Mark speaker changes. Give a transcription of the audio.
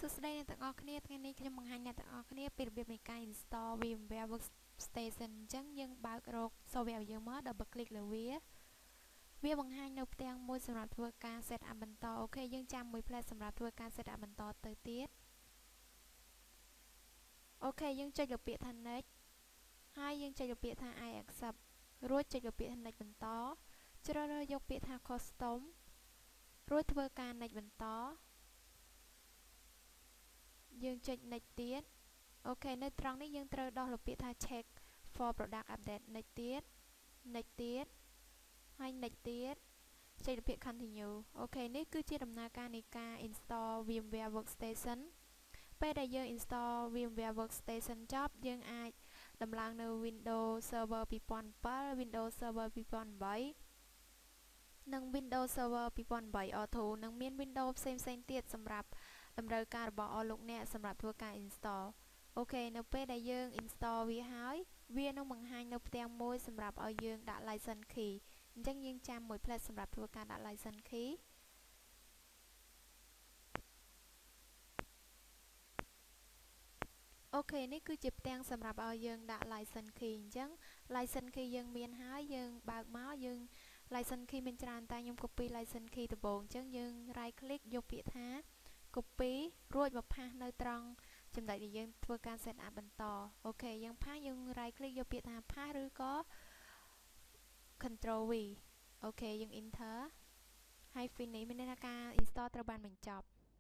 Speaker 1: សួស្តីអ្នកទាំងអស់គ្នាថ្ងៃនេះខ្ញុំបង្ហាញអ្នកទាំងអស់គ្នាពីរបៀបនៃការ install VMware Workstation អញ្ចឹងយើងបើករក software យើងមក double click លើវាបង្ហាញនៅផ្ទាំងមួយសម្រាប់ធ្វើការ set up បន្តអូខេយើងចាំមួយផ្លែសម្រាប់ធ្វើការ set up បន្តទៅទៀតអូខេយើងចុចលើពាក្យថា next ហើយយើងចុចលើពាក្យថា I accept រួចចុចលើពាក្យថា next បន្តជ្រើសរើសយកពាក្យថា custom រួចធ្វើការ next បន្តយើងចុច next ទៀតអូខេនៅត្រង់នេះយើងត្រូវដោះលើពាក្យថា check for product update next ទៀត next ទៀតហើយ next ទៀតចុចលើពាក្យ continue អូខេនេះគឺជាដំណើរការនៃការ install VMware Workstation ពេលដែលយើង install VMware Workstation ចប់យើងអាចដំឡើងនៅ Windows Server 2007 Windows Server 2008និង Windows Server 2008 Auto និងមាន Windows ផ្សេងៗទៀតសម្រាប់តម្រូវការរបស់អស់លោកអ្នកសម្រាប់ធ្វើការ install អូខេនៅពេលដែលយើង install វាហើយវានឹងបង្ហាញនៅផ្ទាំងមួយសម្រាប់ឲ្យយើងដាក់ license key អញ្ចឹងយើងចាំមួយផ្លែសម្រាប់ធ្វើការដាក់ license key អូខេនេះគឺជាផ្ទាំងសម្រាប់ឲ្យយើងដាក់ license key អញ្ចឹង license key យើងមានហើយយើងបើកមកយើង license key មានច្រើនតែខ្ញុំ copy license key ដំបូងអញ្ចឹងយើង right click យកពាក្យថា copy រួចមកផាសនៅត្រង់ចំណុចដែលយើងធ្វើការ set up បន្តអូខេយើងផាសយើង right click យកពាក្យថាផាសឬក៏ control V អូខេយើង enter ហើយ finish មានន័យថាការ install ត្រូវបានបញ្ចប់